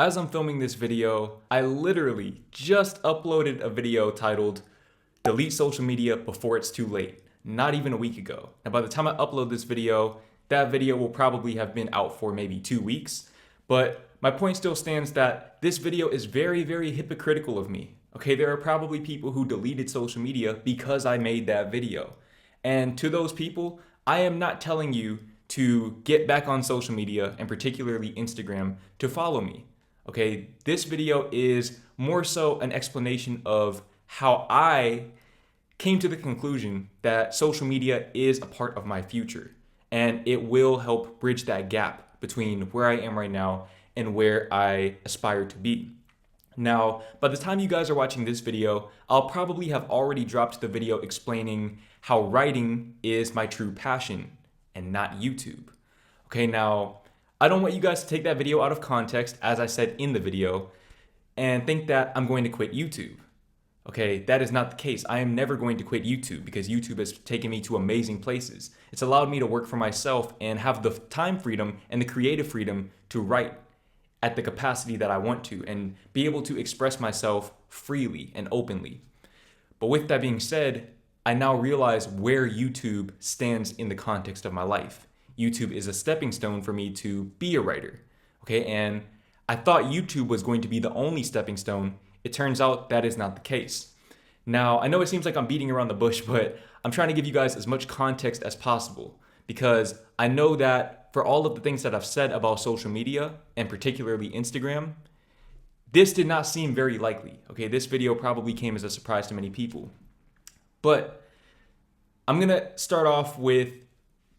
As I'm filming this video, I literally just uploaded a video titled Delete Social Media Before It's Too Late, not even a week ago. And by the time I upload this video, that video will probably have been out for maybe 2 weeks. But my point still stands that this video is very, very hypocritical of me. Okay, there are probably people who deleted social media because I made that video. And to those people, I am not telling you to get back on social media, and particularly Instagram, to follow me. Okay, this video is more so an explanation of how I came to the conclusion that social media is a part of my future, and it will help bridge that gap between where I am right now and where I aspire to be. Now, by the time you guys are watching this video, I'll probably have already dropped the video explaining how writing is my true passion and not YouTube. Okay, now, I don't want you guys to take that video out of context, as I said in the video, and think that I'm going to quit YouTube. Okay, that is not the case. I am never going to quit YouTube because YouTube has taken me to amazing places. It's allowed me to work for myself and have the time freedom and the creative freedom to write at the capacity that I want to and be able to express myself freely and openly. But with that being said, I now realize where YouTube stands in the context of my life. YouTube is a stepping stone for me to be a writer. Okay, and I thought YouTube was going to be the only stepping stone. It turns out that is not the case. Now, I know it seems like I'm beating around the bush, but I'm trying to give you guys as much context as possible because I know that for all of the things that I've said about social media, and particularly Instagram, this did not seem very likely. Okay, this video probably came as a surprise to many people. But I'm gonna start off with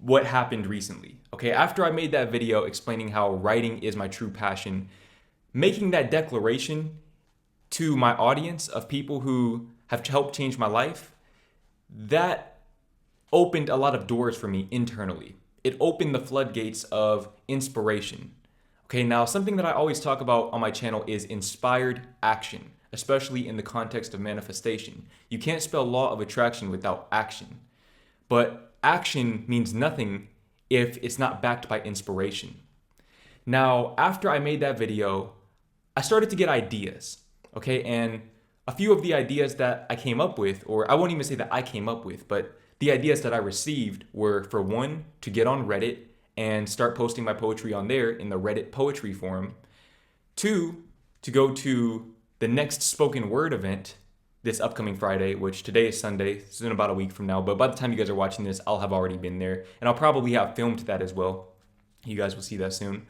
what happened recently. Okay, after I made that video explaining how writing is my true passion, making that declaration to my audience of people who have helped change my life, that opened a lot of doors for me internally. It opened the floodgates of inspiration. Okay, now something that I always talk about on my channel is inspired action, especially in the context of manifestation. You can't spell law of attraction without action. But action means nothing if it's not backed by inspiration. Now, after I made that video, I started to get ideas, okay? And a few of the ideas that I came up with, or I won't even say that I came up with, but the ideas that I received were, for one, to get on Reddit and start posting my poetry on there in the Reddit poetry forum. Two, to go to the next spoken word event this upcoming Friday, which today is Sunday, it's in about a week from now, but by the time you guys are watching this, I'll have already been there, and I'll probably have filmed that as well. You guys will see that soon.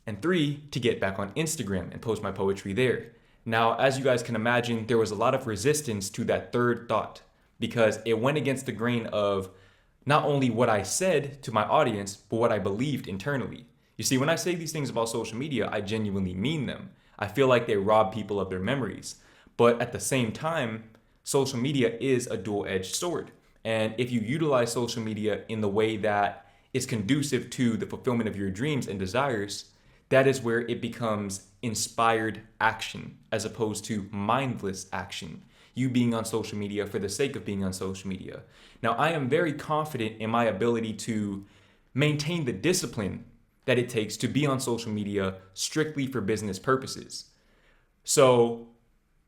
And three, to get back on Instagram and post my poetry there. Now, as you guys can imagine, there was a lot of resistance to that third thought because it went against the grain of not only what I said to my audience, but what I believed internally. You see, when I say these things about social media, I genuinely mean them. I feel like they rob people of their memories. But at the same time, social media is a dual-edged sword. And if you utilize social media in the way that is conducive to the fulfillment of your dreams and desires, that is where it becomes inspired action as opposed to mindless action. You being on social media for the sake of being on social media. Now, I am very confident in my ability to maintain the discipline that it takes to be on social media strictly for business purposes. So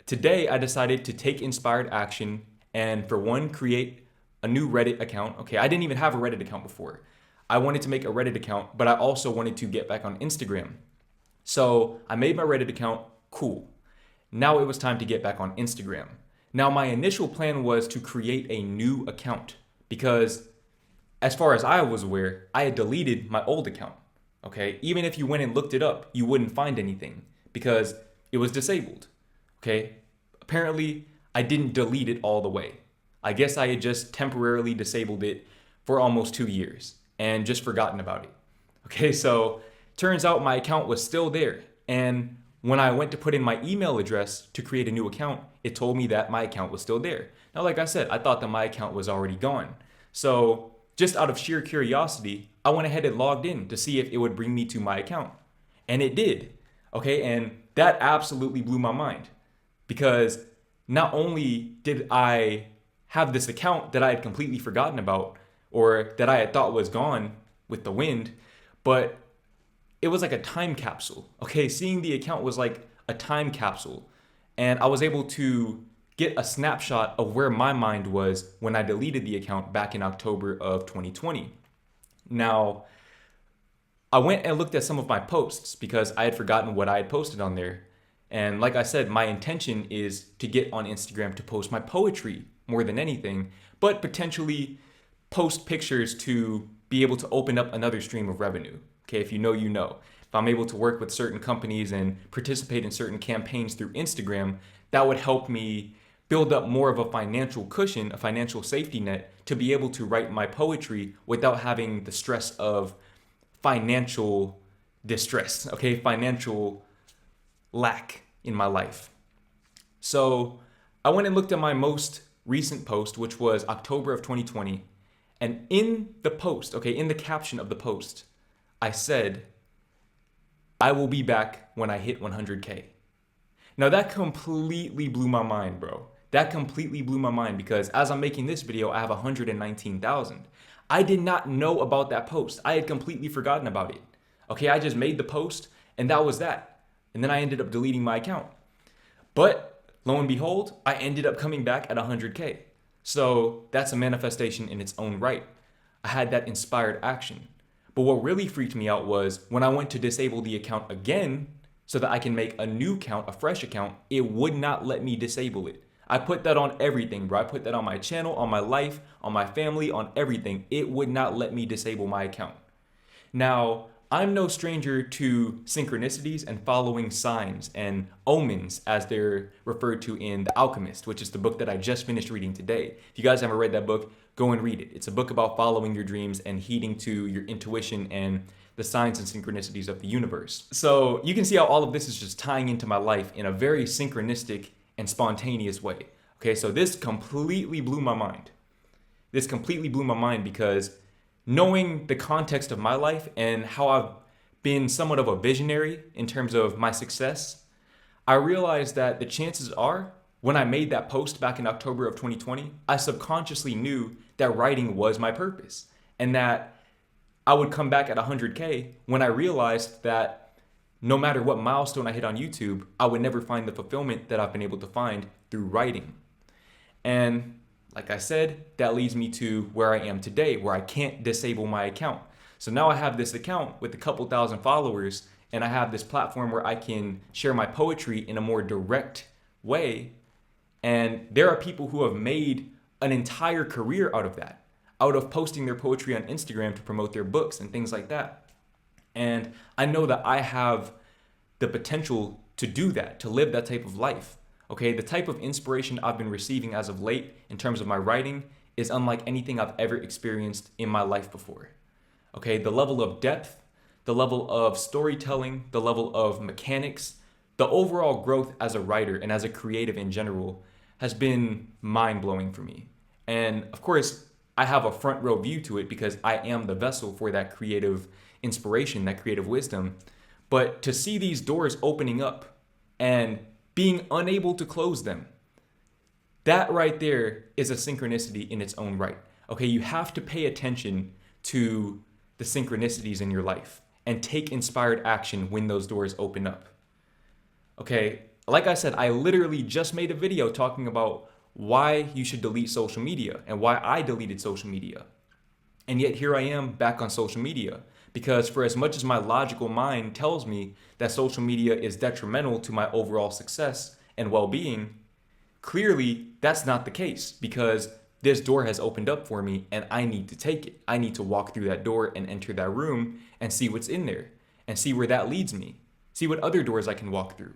today, I decided to take inspired action and, for one, create a new Reddit account. Okay, I didn't even have a Reddit account before. I wanted to make a Reddit account, but I also wanted to get back on Instagram. So I made my Reddit account, cool. Now it was time to get back on Instagram. Now my initial plan was to create a new account because as far as I was aware, I had deleted my old account. Okay, even if you went and looked it up, you wouldn't find anything because it was disabled. Okay, apparently I didn't delete it all the way. I guess I had just temporarily disabled it for almost 2 years and just forgotten about it. Okay, so turns out my account was still there. And when I went to put in my email address to create a new account, it told me that my account was still there. Now, like I said, I thought that my account was already gone. So just out of sheer curiosity, I went ahead and logged in to see if it would bring me to my account. And it did. Okay, and that absolutely blew my mind. Because not only did I have this account that I had completely forgotten about or that I had thought was gone with the wind, but it was like a time capsule. Okay, seeing the account was like a time capsule. And I was able to get a snapshot of where my mind was when I deleted the account back in October of 2020. Now, I went and looked at some of my posts because I had forgotten what I had posted on there. And like I said, my intention is to get on Instagram to post my poetry more than anything, but potentially post pictures to be able to open up another stream of revenue. Okay, if you know, you know. If I'm able to work with certain companies and participate in certain campaigns through Instagram, that would help me build up more of a financial cushion, a financial safety net to be able to write my poetry without having the stress of financial distress, okay, financial lack in my life. So I went and looked at my most recent post, which was October of 2020. And in the post, okay, in the caption of the post, I said, I will be back when I hit 100K. Now that completely blew my mind, bro. That completely blew my mind because as I'm making this video, I have 119,000. I did not know about that post. I had completely forgotten about it. Okay, I just made the post and that was that. And then I ended up deleting my account. But lo and behold, I ended up coming back at 100K. So that's a manifestation in its own right. I had that inspired action. But what really freaked me out was when I went to disable the account again so that I can make a new account, a fresh account, it would not let me disable it. I put that on everything, bro. I put that on my channel, on my life, on my family, on everything. It would not let me disable my account. Now, I'm no stranger to synchronicities and following signs and omens as they're referred to in The Alchemist, which is the book that I just finished reading today. If you guys haven't read that book, go and read it. It's a book about following your dreams and heeding to your intuition and the signs and synchronicities of the universe. So you can see how all of this is just tying into my life in a very synchronistic and spontaneous way. Okay, so this completely blew my mind. This completely blew my mind because knowing the context of my life and how I've been somewhat of a visionary in terms of my success, I realized that the chances are when I made that post back in October of 2020, I subconsciously knew that writing was my purpose and that I would come back at 100K when I realized that no matter what milestone I hit on YouTube, I would never find the fulfillment that I've been able to find through writing. And like I said, that leads me to where I am today, where I can't disable my account. So now I have this account with a couple thousand followers, and I have this platform where I can share my poetry in a more direct way. And there are people who have made an entire career out of that, out of posting their poetry on Instagram to promote their books and things like that. And I know that I have the potential to do that, to live that type of life. Okay, the type of inspiration I've been receiving as of late in terms of my writing is unlike anything I've ever experienced in my life before. Okay, the level of depth, the level of storytelling, the level of mechanics, the overall growth as a writer and as a creative in general has been mind-blowing for me. And of course, I have a front row view to it because I am the vessel for that creative inspiration, that creative wisdom. But to see these doors opening up and being unable to close them, that right there is a synchronicity in its own right. Okay, you have to pay attention to the synchronicities in your life and take inspired action when those doors open up. Okay, like I said, I literally just made a video talking about why you should delete social media and why I deleted social media. And yet here I am back on social media because for as much as my logical mind tells me that social media is detrimental to my overall success and well-being, clearly that's not the case because this door has opened up for me and I need to take it. I need to walk through that door and enter that room and see what's in there and see where that leads me. See what other doors I can walk through.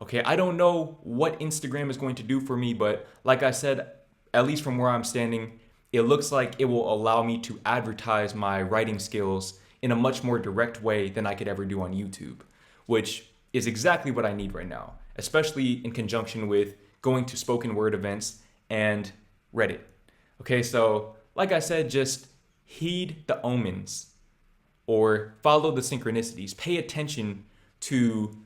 Okay, I don't know what Instagram is going to do for me, but like I said, at least from where I'm standing, it looks like it will allow me to advertise my writing skills in a much more direct way than I could ever do on YouTube, which is exactly what I need right now, especially in conjunction with going to spoken word events and Reddit. Okay, so like I said, just heed the omens or follow the synchronicities. Pay attention to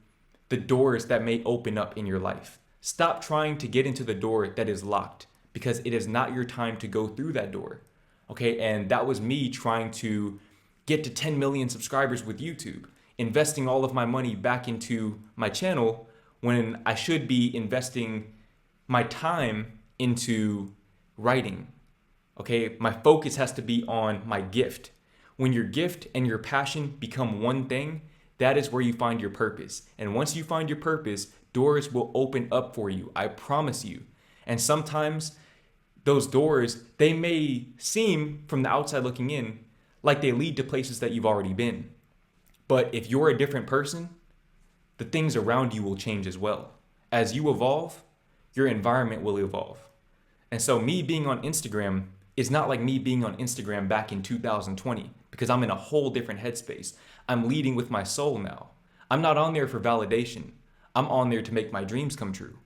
the doors that may open up in your life. Stop trying to get into the door that is locked because it is not your time to go through that door. Okay, and that was me trying to get to 10 million subscribers with YouTube. investing all of my money back into my channel when I should be investing my time into writing. Okay, my focus has to be on my gift. When your gift and your passion become one thing, that is where you find your purpose. And once you find your purpose, doors will open up for you. I promise you. And sometimes those doors, they may seem from the outside looking in like they lead to places that you've already been. But if you're a different person, the things around you will change as well. As you evolve, your environment will evolve. And so me being on Instagram is not like me being on Instagram back in 2020 because I'm in a whole different headspace. I'm leading with my soul now. I'm not on there for validation. I'm on there to make my dreams come true.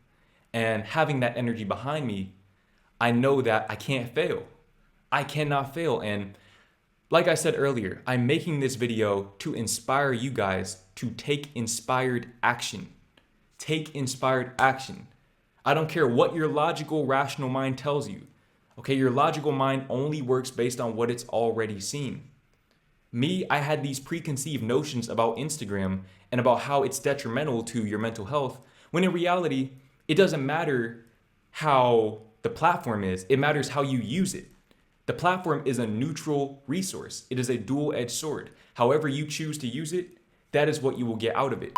And having that energy behind me, I know that I can't fail. I cannot fail. And like I said earlier, I'm making this video to inspire you guys to take inspired action. Take inspired action. I don't care what your logical, rational mind tells you. Okay, your logical mind only works based on what it's already seen. Me, I had these preconceived notions about Instagram and about how it's detrimental to your mental health, when in reality, it doesn't matter how the platform is, it matters how you use it. The platform is a neutral resource. It is a dual-edged sword. However you choose to use it, that is what you will get out of it.